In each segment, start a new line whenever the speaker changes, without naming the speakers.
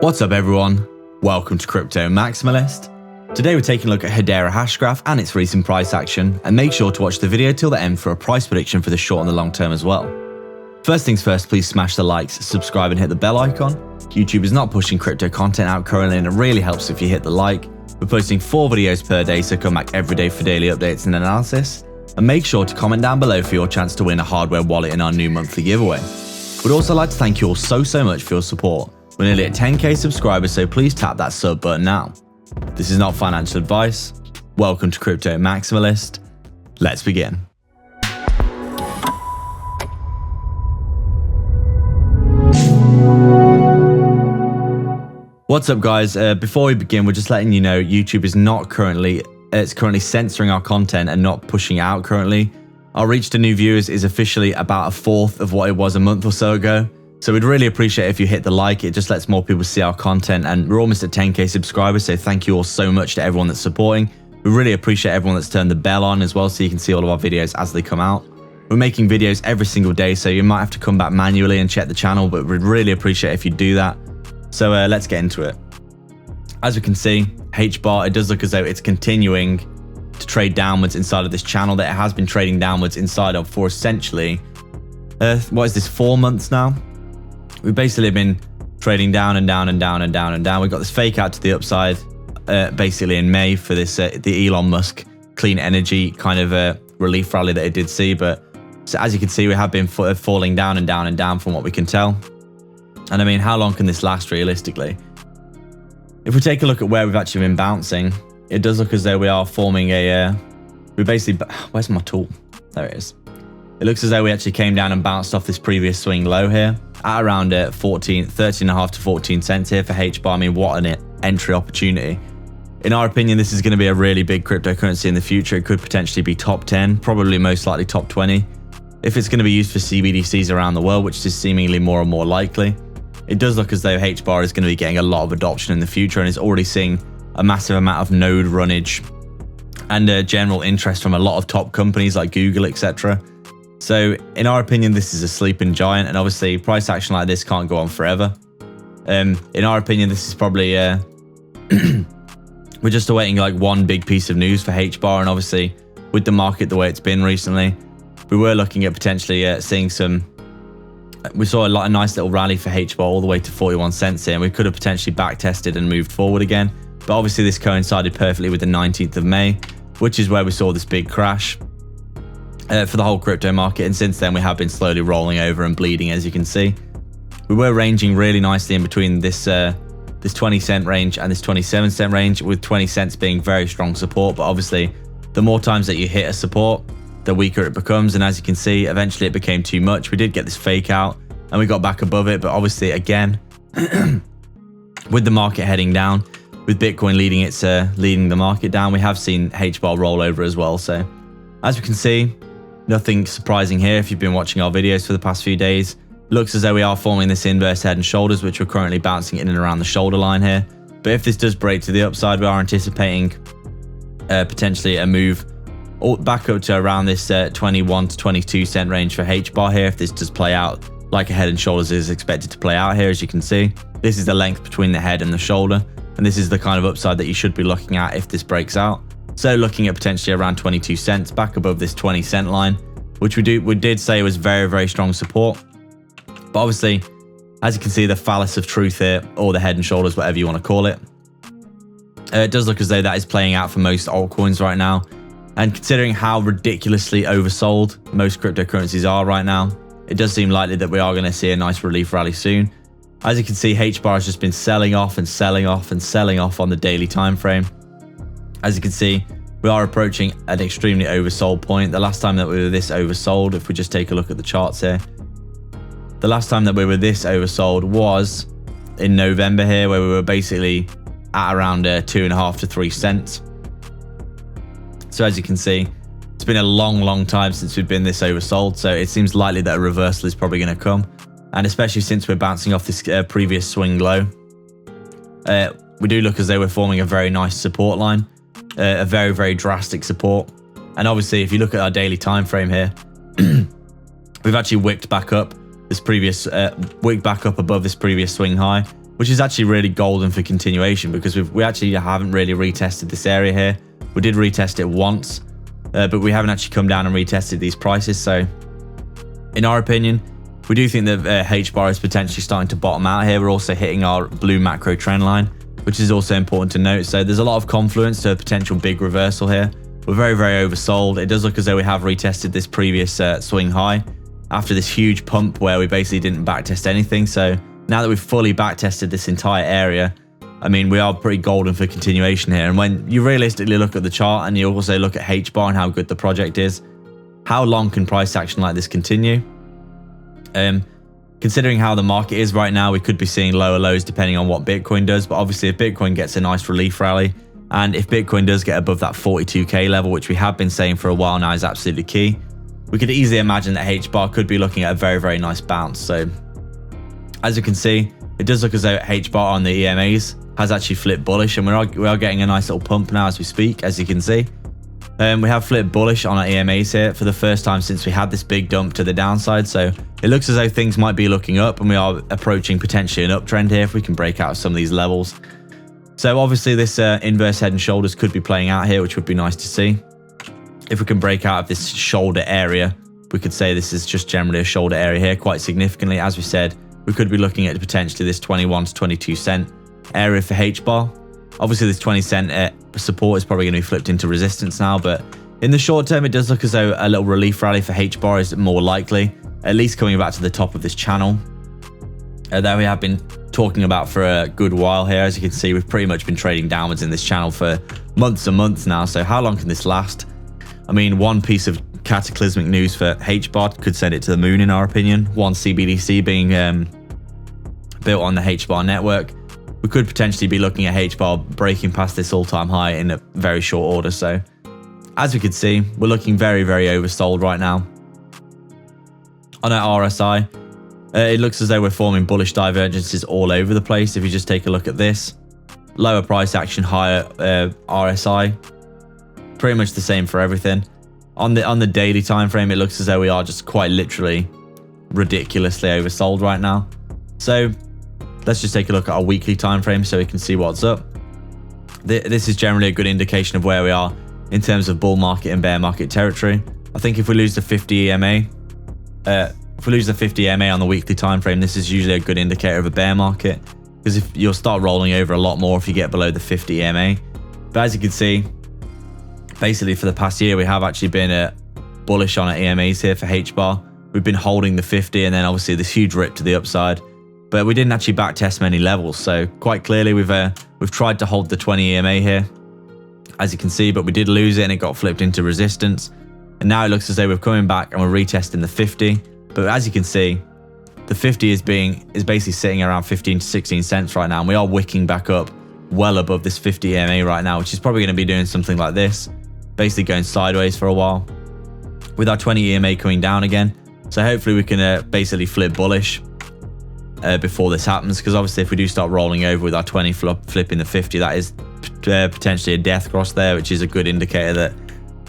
What's up everyone, welcome to Crypto Maximalist. Today we're taking a look at Hedera hash graph and its recent price action, and make sure to watch the video till the end for a price prediction for the short and the long term as well. First things first, please smash the likes, subscribe and hit the bell icon. YouTube is not pushing crypto content out currently and it really helps if you hit the like. We're posting 4 videos per day, so come back every day for daily updates and analysis. And make sure to comment down below for your chance to win a hardware wallet in our new monthly giveaway. We'd also like to thank you all so much for your support. We're nearly at 10k subscribers, so please tap that sub button now. This is not financial advice. Welcome to Crypto Maximalist. Let's begin. What's up guys, before we begin, we're just letting you know YouTube is not currently censoring our content and not pushing it out currently. Our reach to new viewers is officially about 1/4 of what it was a month or so ago. So we'd really appreciate if you hit the like. It just lets more people see our content, and we're almost at 10k subscribers, so thank you all so much to everyone that's supporting. We really appreciate everyone that's turned the bell on as well, so you can see all of our videos as they come out. We're making videos every single day, so you might have to come back manually and check the channel, but we'd really appreciate if you do that. So let's get into it. As we can see, Hbar, it does look as though it's continuing to trade downwards inside of this channel that it has been trading downwards inside of for essentially, what is this, 4 months now? We've basically been trading down and down and down and down and down. We got this fake out to the upside basically in May for this the Elon Musk clean energy kind of relief rally that it did see. But so as you can see, we have been falling down and down and down from what we can tell. And I mean, how long can this last realistically? If we take a look at where we've actually been bouncing, it does look as though we are forming a we basically, where's my tool? There it is. It looks as though we actually came down and bounced off this previous swing low here at around 13.5 to 14 cents here for Hbar. I mean, what an entry opportunity. In our opinion, this is going to be a really big cryptocurrency in the future. It could potentially be top 10, probably most likely top 20. If it's going to be used for CBDCs around the world, which is seemingly more and more likely, it does look as though Hbar is going to be getting a lot of adoption in the future, and is already seeing a massive amount of node runnage and general interest from a lot of top companies like Google, etc. So in our opinion, this is a sleeping giant, and obviously price action like this can't go on forever. In our opinion, this is probably we're just awaiting like one big piece of news for Hbar, and obviously with the market the way it's been recently, we were looking at potentially seeing some. We saw a nice little rally for Hbar all the way to 41 cents here, and we could have potentially back tested and moved forward again. But obviously this coincided perfectly with the 19th of May, which is where we saw this big crash for the whole crypto market. And since then we have been slowly rolling over and bleeding, as you can see. We were ranging really nicely in between this 20 cent range and this 27 cent range, with 20 cents being very strong support. But obviously the more times that you hit a support, the weaker it becomes, and as you can see, eventually it became too much. We did get this fake out and we got back above it, but obviously again with the market heading down, with Bitcoin leading the market down, we have seen Hbar roll over as well. So as we can see, nothing surprising here if you've been watching our videos for the past few days. Looks as though we are forming this inverse head and shoulders, which we're currently bouncing in and around the shoulder line here. But if this does break to the upside, we are anticipating potentially a move back up to around this 21 to 22 cent range for Hbar here, if this does play out like a head and shoulders is expected to play out here. As you can see, this is the length between the head and the shoulder, and this is the kind of upside that you should be looking at if this breaks out. So looking at potentially around 22 cents back above this 20 cent line, which we did say was very strong support. But obviously, as you can see, the phallus of truth here, or the head and shoulders, whatever you want to call it, it does look as though that is playing out for most altcoins right now. And considering how ridiculously oversold most cryptocurrencies are right now, it does seem likely that we are going to see a nice relief rally soon. As you can see, Hbar has just been selling off and selling off and selling off on the daily time frame. As you can see, we are approaching an extremely oversold point. The last time that we were this oversold, if we just take a look at the charts here, the last time that we were this oversold was in November here, where we were basically at around 2.5 to 3 cents. So as you can see, it's been a long time since we've been this oversold, so it seems likely that a reversal is probably going to come. And especially since we're bouncing off this previous swing low, we do look as though we're forming a very nice support line, a very drastic support. And obviously, if you look at our daily time frame here, we've actually wicked back up this previous, wicked back up above this previous swing high, which is actually really golden for continuation, because we actually haven't really retested this area here. We did retest it once, but we haven't actually come down and retested these prices. So in our opinion, we do think that Hbar is potentially starting to bottom out here. We're also hitting our blue macro trend line, which is also important to note. So there's a lot of confluence to a potential big reversal here. We're very, very oversold. It does look as though we have retested this previous swing high after this huge pump where we basically didn't backtest anything. So now that we've fully backtested this entire area, I mean, we are pretty golden for continuation here. And when you realistically look at the chart and you also look at Hbar and how good the project is, how long can price action like this continue? Considering how the market is right now, we could be seeing lower lows depending on what Bitcoin does. But obviously, if Bitcoin gets a nice relief rally, and if Bitcoin does get above that 42k level, which we have been saying for a while now is absolutely key, we could easily imagine that Hbar could be looking at a very, very nice bounce. So as you can see, it does look as though Hbar on the EMAs has actually flipped bullish, and we are getting a nice little pump now as we speak, as you can see. We have flipped bullish on our EMAs here for the first time since we had this big dump to the downside. So it looks as though things might be looking up, and we are approaching potentially an uptrend here if we can break out of some of these levels. So obviously this inverse head and shoulders could be playing out here, which would be nice to see. If we can break out of this shoulder area, we could say this is just generally a shoulder area here quite significantly. As we said, we could be looking at potentially this 21 to 22 cent area for Hbar. Obviously this 20 cent support is probably going to be flipped into resistance now, but in the short term, it does look as though a little relief rally for Hbar is more likely, at least coming back to the top of this channel that we have been talking about for a good while here. As you can see, we've pretty much been trading downwards in this channel for months and months now. So how long can this last? I mean, one piece of cataclysmic news for Hbar could send it to the moon, in our opinion. One CBDC being built on the Hbar network. We could potentially be looking at Hbar breaking past this all-time high in a very short order. So as we can see, we're looking very, very oversold right now. On our RSI, it looks as though we're forming bullish divergences all over the place. If you just take a look at this, lower price action, higher RSI, pretty much the same for everything. On the daily time frame, it looks as though we are just quite literally ridiculously oversold right now. So let's just take a look at our weekly time frame so we can see what's up. This is generally a good indication of where we are in terms of bull market and bear market territory. I think if we lose the 50 EMA, on the weekly time frame, this is usually a good indicator of a bear market, because if you'll start rolling over a lot more if you get below the 50 EMA. But as you can see, basically for the past year, we have actually been bullish on our EMAs here for Hbar. We've been holding the 50, and then obviously this huge rip to the upside, but we didn't actually back test many levels. So quite clearly we've tried to hold the 20 EMA here, as you can see, but we did lose it and it got flipped into resistance. And now it looks as though we're coming back and we're retesting the 50. But as you can see, the 50 is basically sitting around 15 to 16 cents right now, and we are wicking back up well above this 50 EMA right now, which is probably going to be doing something like this, basically going sideways for a while, with our 20 EMA coming down again. So hopefully we can basically flip bullish before this happens, because obviously if we do start rolling over with our 20 flipping the 50, that is potentially a death cross there, which is a good indicator that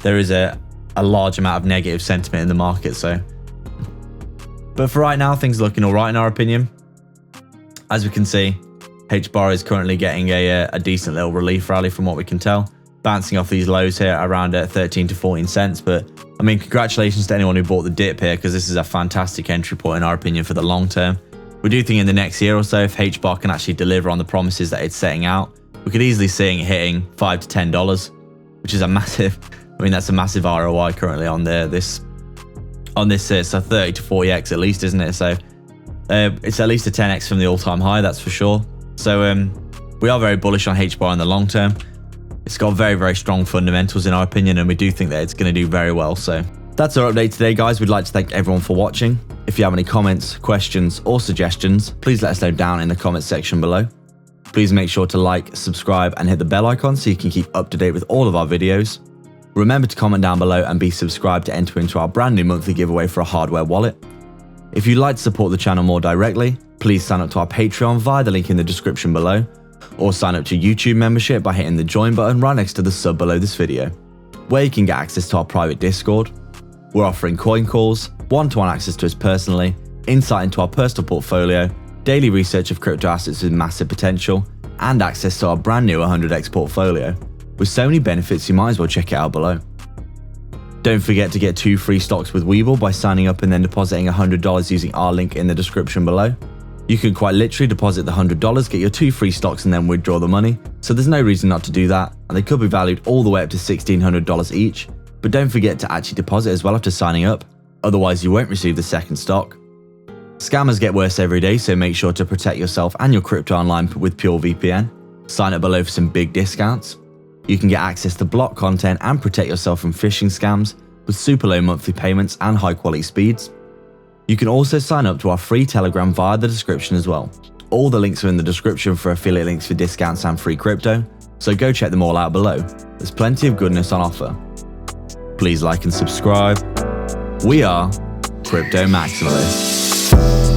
there is a large amount of negative sentiment in the market. So, but for right now, things are looking all right in our opinion. As we can see, Hbar is currently getting a decent little relief rally from what we can tell, bouncing off these lows here around 13 to 14 cents. But I mean, congratulations to anyone who bought the dip here, because this is a fantastic entry point in our opinion for the long term. We do think in the next year or so, if Hbar can actually deliver on the promises that it's setting out, we could easily see it hitting $5 to $10, which is a massive, I mean, that's a massive ROI currently on this so 30 to 40x at least, isn't it? So it's at least a 10x from the all-time high, that's for sure. So we are very bullish on Hbar in the long term. It's got very, very strong fundamentals in our opinion, and we do think that it's going to do very well. So that's our update today, guys. We'd like to thank everyone for watching. If you have any comments, questions, or suggestions, please let us know down in the comments section below. Please make sure to like, subscribe, and hit the bell icon so you can keep up to date with all of our videos. Remember to comment down below and be subscribed to enter into our brand new monthly giveaway for a hardware wallet. If you'd like to support the channel more directly, please sign up to our Patreon via the link in the description below, or sign up to YouTube membership by hitting the join button right next to the sub below this video, where you can get access to our private Discord. We're offering coin calls, one-to-one access to us personally, insight into our personal portfolio, daily research of crypto assets with massive potential, and access to our brand new 100x portfolio. With so many benefits, you might as well check it out below. Don't forget to get 2 free stocks with Webull by signing up and then depositing $100 using our link in the description below. You can quite literally deposit the $100, get your 2 free stocks and then withdraw the money, so there's no reason not to do that, and they could be valued all the way up to $1,600 each. But don't forget to actually deposit as well after signing up, otherwise you won't receive the second stock. Scammers get worse every day, so make sure to protect yourself and your crypto online with Pure VPN. Sign up below for some big discounts. You can get access to block content and protect yourself from phishing scams with super low monthly payments and high quality speeds. You can also sign up to our free Telegram via the description as well. All the links are in the description for affiliate links for discounts and free crypto, so go check them all out below. There's plenty of goodness on offer. Please like and subscribe. We are Crypto Maximalists.